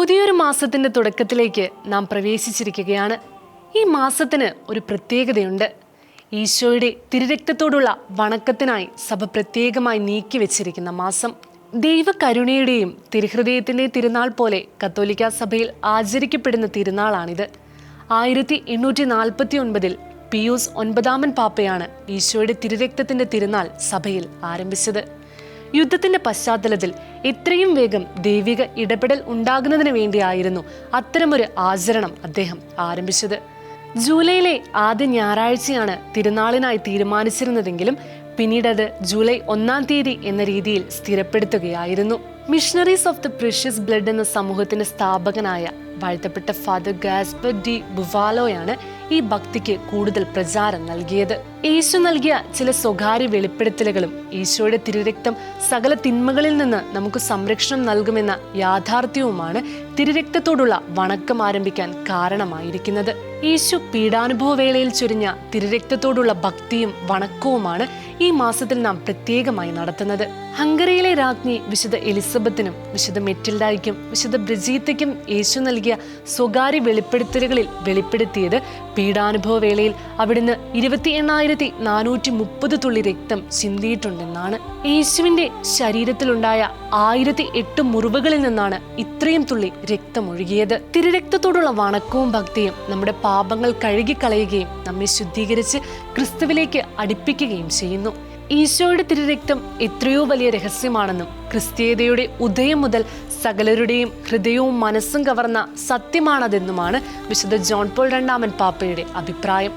പുതിയൊരു മാസത്തിന്റെ തുടക്കത്തിലേക്ക് നാം പ്രവേശിച്ചിരിക്കുകയാണ്. ഈ മാസത്തിന് ഒരു പ്രത്യേകതയുണ്ട്. ഈശോയുടെ തിരുരക്തത്തോടുള്ള വണക്കത്തിനായി സഭ പ്രത്യേകമായി നീക്കിവെച്ചിരിക്കുന്ന മാസം. ദൈവകരുണയുടെയും തിരുഹൃദയത്തിന്റെ തിരുനാൾ പോലെ കത്തോലിക്ക സഭയിൽ ആചരിക്കപ്പെടുന്ന തിരുനാളാണിത്. 1849 പിയൂസ് 9 പാപ്പയാണ് ഈശോയുടെ തിരുരക്തത്തിന്റെ തിരുനാൾ സഭയിൽ ആരംഭിച്ചത്. യുദ്ധത്തിന്റെ പശ്ചാത്തലത്തിൽ എത്രയും വേഗം ദൈവിക ഇടപെടൽ ഉണ്ടാകുന്നതിന് വേണ്ടിയായിരുന്നു അത്തരമൊരു ആചരണം അദ്ദേഹം ആരംഭിച്ചത്. ജൂലൈയിലെ ആദ്യ ഞായറാഴ്ചയാണ് തിരുനാളിനായി തീരുമാനിച്ചിരുന്നതെങ്കിലും പിന്നീട് അത് ജൂലൈ 1 തീയതി എന്ന രീതിയിൽ സ്ഥിരപ്പെടുത്തുകയായിരുന്നു. Missionaries of the precious blood എന്ന സമൂഹത്തിന്റെ സ്ഥാപകനായ വാഴ്ത്തപ്പെട്ട ഫാദർ ഗാസ്പർ ഡി ബുവാലോയാണ് ഈ ഭക്തിക്ക് കൂടുതൽ പ്രചാരം നൽകിയത്. യേശു നൽകിയ ചില സ്വകാര്യ വെളിപ്പെടുത്തലുകളും ഈശോയുടെ തിരുരക്തം സകല തിന്മകളിൽ നിന്ന് നമുക്ക് സംരക്ഷണം നൽകുമെന്ന യാഥാർത്ഥ്യവുമാണ് തിരുരക്തത്തോടുള്ള വണക്കം ആരംഭിക്കാൻ കാരണമായിരിക്കുന്നത്. യേശു പീഡാനുഭവ വേളയിൽ ചൊരിഞ്ഞ തിരുരക്തത്തോടുള്ള ഭക്തിയും വണക്കവുമാണ് ഈ മാസത്തിൽ നാം പ്രത്യേകമായി നടത്തുന്നത്. ഹംഗറിയിലെ രാജ്ഞി വിശുദ്ധ എലിസബത്തിനും വിശുദ്ധ മെറ്റിൽഡായ്ക്കും വിശുദ്ധ ബ്രിജീത്തയ്ക്കും യേശു നൽകിയ സ്വകാര്യ വെളിപ്പെടുത്തലുകളിൽ വെളിപ്പെടുത്തിയത് പീഡാനുഭവ വേളയിൽ അവിടുന്ന് 28,430 തുള്ളി രക്തം ചിന്തിയിട്ടുണ്ടെന്നാണ്. യേശുവിന്റെ ശരീരത്തിലുണ്ടായ 1008 മുറിവുകളിൽ നിന്നാണ് ഇത്രയും തുള്ളി രക്തം ഒഴുകിയത്. തിരുരക്തത്തോടുള്ള വണക്കവും ഭക്തിയും നമ്മുടെ പാപങ്ങൾ കഴുകിക്കളയുകയും നമ്മെ ശുദ്ധീകരിച്ച് ക്രിസ്തുവിലേക്ക് അടുപ്പിക്കുകയും ചെയ്യുന്നു. ഈശോയുടെ തിരുരക്തം എത്രയോ വലിയ രഹസ്യമാണെന്നും ക്രിസ്തീയതയുടെ ഉദയം മുതൽ സകലരുടെയും ഹൃദയവും മനസ്സും കവർന്ന സത്യമാണതെന്നുമാണ് വിശുദ്ധ ജോൺ പോൾ 2 പാപ്പയുടെ അഭിപ്രായം.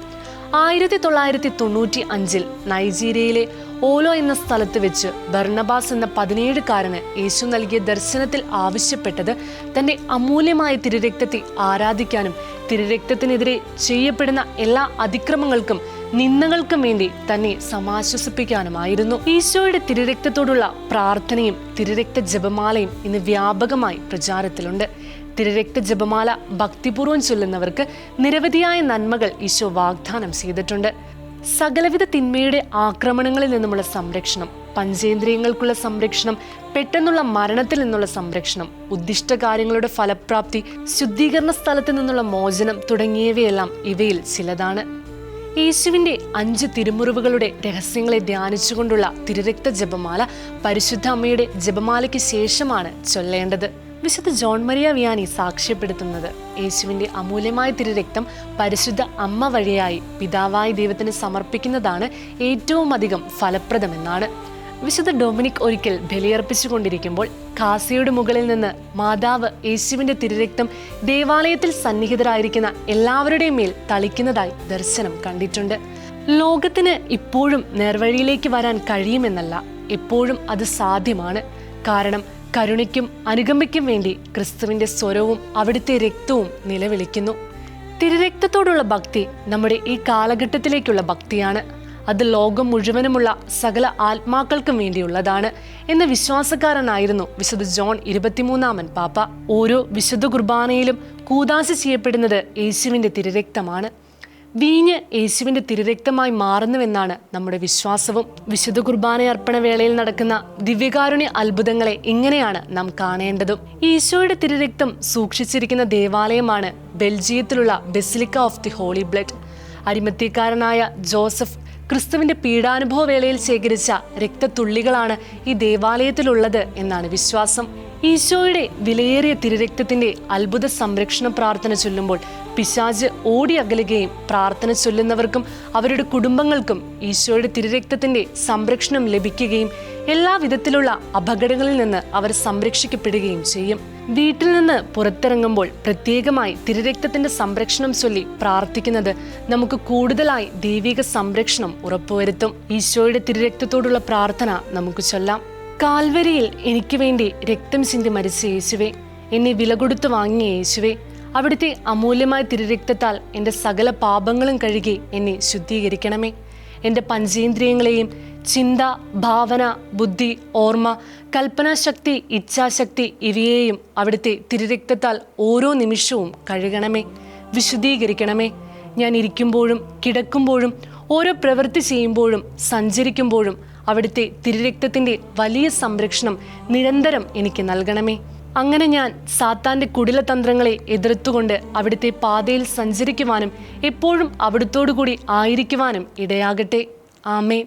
1995 നൈജീരിയയിലെ ഓലോ എന്ന സ്ഥലത്ത് വെച്ച് ബർണബാസ് എന്ന 17-കാരന് യേശു നൽകിയ ദർശനത്തിൽ ആവശ്യപ്പെട്ടത് തന്റെ അമൂല്യമായ തിരുരക്തത്തെ ആരാധിക്കാനും തിരുരക്തത്തിനെതിരെ ചെയ്യപ്പെടുന്ന എല്ലാ അതിക്രമങ്ങൾക്കും നിന്ദകൾക്കും വേണ്ടി തന്നെ സമാശ്വസിപ്പിക്കാനുമായിരുന്നു. ഈശോയുടെ തിരുരക്തത്തോടുള്ള പ്രാർത്ഥനയും തിരുരക്ത ജപമാലയും ഇന്ന് വ്യാപകമായി പ്രചാരത്തിലുണ്ട്. തിരുരക്ത ജപമാല ഭക്തിപൂർവ്വം ചൊല്ലുന്നവർക്ക് നിരവധിയായ നന്മകൾ ഈശോ വാഗ്ദാനം ചെയ്തിട്ടുണ്ട്. സകലവിധ തിന്മയുടെ ആക്രമണങ്ങളിൽ നിന്നുമുള്ള സംരക്ഷണം, പഞ്ചേന്ദ്രിയങ്ങൾക്കുള്ള സംരക്ഷണം, പെട്ടെന്നുള്ള മരണത്തിൽ നിന്നുള്ള സംരക്ഷണം, ഉദ്ദിഷ്ട കാര്യങ്ങളുടെ ഫലപ്രാപ്തി, ശുദ്ധീകരണ സ്ഥലത്ത് നിന്നുള്ള മോചനം തുടങ്ങിയവയെല്ലാം ഇവയിൽ ചിലതാണ്. യേശുവിന്റെ 5 തിരുമുറിവുകളുടെ രഹസ്യങ്ങളെ ധ്യാനിച്ചുകൊണ്ടുള്ള തിരുരക്ത ജപമാല പരിശുദ്ധ അമ്മയുടെ ജപമാലയ്ക്ക് ശേഷമാണ് ചൊല്ലേണ്ടത്. വിശുദ്ധ ജോൺ മരിയ വിയാനി സാക്ഷ്യപ്പെടുത്തുന്നത് യേശുവിന്റെ അമൂല്യമായ തിരുരക്തം പരിശുദ്ധ അമ്മ വഴിയായി പിതാവായ ദൈവത്തിന് സമർപ്പിക്കുന്നതാണ് ഏറ്റവും അധികം ഫലപ്രദമെന്നാണ്. വിശുദ്ധ ഡൊമിനിക് ഒരിക്കൽ ബലിയർപ്പിച്ചുകൊണ്ടിരിക്കുമ്പോൾ കാസിയുടെ മുകളിൽ നിന്ന് മാതാവ് യേശുവിന്റെ തിരുരക്തം ദേവാലയത്തിൽ സന്നിഹിതരായിരിക്കുന്ന എല്ലാവരുടെയും മേൽ തളിക്കുന്നതായി ദർശനം കണ്ടിട്ടുണ്ട്. ലോകത്തിന് ഇപ്പോഴും നേർവഴിയിലേക്ക് വരാൻ കഴിയുമെന്നല്ല, എപ്പോഴും അത് സാധ്യമാണ്. കാരണം കരുണയ്ക്കും അനുകമ്പയ്ക്കും വേണ്ടി ക്രിസ്തുവിന്റെ സ്വരവും അവിടുത്തെ രക്തവും നിലവിളിക്കുന്നു. തിരുരക്തത്തോടുള്ള ഭക്തി നമ്മുടെ ഈ കാലഘട്ടത്തിലേക്കുള്ള ഭക്തിയാണ്. അത് ലോകം മുഴുവനുമുള്ള സകല ആത്മാക്കൾക്കും വേണ്ടിയുള്ളതാണ് എന്ന വിശ്വാസക്കാരനായിരുന്നു വിശുദ്ധ ജോൺ 23 പാപ്പ. ഓരോ വിശുദ്ധ കുർബാനയിലും കൂദാശ ചെയ്യപ്പെടുന്നത് യേശുവിന്റെ തിരുരക്തമാണ്. വീഞ്ഞ് യേശുവിന്റെ തിരുരക്തമായി മാറുന്നുവെന്നാണ് നമ്മുടെ വിശ്വാസവും. വിശുദ്ധ കുർബാന അർപ്പണ വേളയിൽ നടക്കുന്ന ദിവ്യകാരുണ്യ അത്ഭുതങ്ങളെ ഇങ്ങനെയാണ് നാം കാണേണ്ടതും. ഈശോയുടെ തിരുരക്തം സൂക്ഷിച്ചിരിക്കുന്ന ദേവാലയമാണ് ബെൽജിയത്തിലുള്ള basilica of the holy blood. അരിമത്യക്കാരനായ ജോസഫ് ക്രിസ്തുവിന്റെ പീഡാനുഭവ വേളയിൽ ശേഖരിച്ച രക്തത്തുള്ളികളാണ് ഈ ദേവാലയത്തിലുള്ളത് എന്നാണ് വിശ്വാസം. ഈശോയുടെ വിലയേറിയ തിരുരക്തത്തിന്റെ അത്ഭുത സംരക്ഷണ പ്രാർത്ഥന ചൊല്ലുമ്പോൾ പിശാച് ഓടി അകലുകയും പ്രാർത്ഥന ചൊല്ലുന്നവർക്കും അവരുടെ കുടുംബങ്ങൾക്കും ഈശോയുടെ തിരുരക്തത്തിന്റെ സംരക്ഷണം ലഭിക്കുകയും എല്ലാ വിധത്തിലുള്ള അപകടങ്ങളിൽ നിന്ന് അവർ സംരക്ഷിക്കപ്പെടുകയും ചെയ്യും. വീട്ടിൽ നിന്ന് പുറത്തിറങ്ങുമ്പോൾ പ്രത്യേകമായി തിരുരക്തത്തിന്റെ സംരക്ഷണം ചൊല്ലി പ്രാർത്ഥിക്കുന്നത് നമുക്ക് കൂടുതലായി ദൈവിക സംരക്ഷണം ഉറപ്പുവരുത്തും. ഈശോയുടെ തിരുരക്തത്തോടുള്ള പ്രാർത്ഥന നമുക്ക് ചൊല്ലാം. കാൽവരിയിൽ എനിക്ക് വേണ്ടി രക്തം ചിന്തി മരിച്ച യേശുവേ, എന്നെ വില കൊടുത്തു വാങ്ങിയ യേശുവേ, അവിടുത്തെ അമൂല്യമായ തിരുരക്തത്താൽ എൻ്റെ സകല പാപങ്ങളും കഴുകി എന്നെ ശുദ്ധീകരിക്കണമേ. എൻ്റെ പഞ്ചേന്ദ്രിയങ്ങളെയും ചിന്ത, ഭാവന, ബുദ്ധി, ഓർമ്മ, കൽപ്പനാശക്തി, ഇച്ഛാശക്തി ഇവയെയും അവിടുത്തെ തിരുരക്തത്താൽ ഓരോ നിമിഷവും കഴുകണമേ, വിശുദ്ധീകരിക്കണമേ. ഞാൻ ഇരിക്കുമ്പോഴും കിടക്കുമ്പോഴും ഓരോ പ്രവൃത്തി ചെയ്യുമ്പോഴും സഞ്ചരിക്കുമ്പോഴും അവിടുത്തെ തിരുരക്തത്തിന്റെ വലിയ സംരക്ഷണം നിരന്തരം എനിക്ക് നൽകണമേ. അങ്ങനെ ഞാൻ സാത്താൻ്റെ കുടിലതന്ത്രങ്ങളെ എതിർത്തുകൊണ്ട് അവിടുത്തെ പാതയിൽ സഞ്ചരിക്കുവാനും എപ്പോഴും അവിടുത്തോടു കൂടി ആയിരിക്കുവാനും ഇടയാകട്ടെ. ആമേൻ.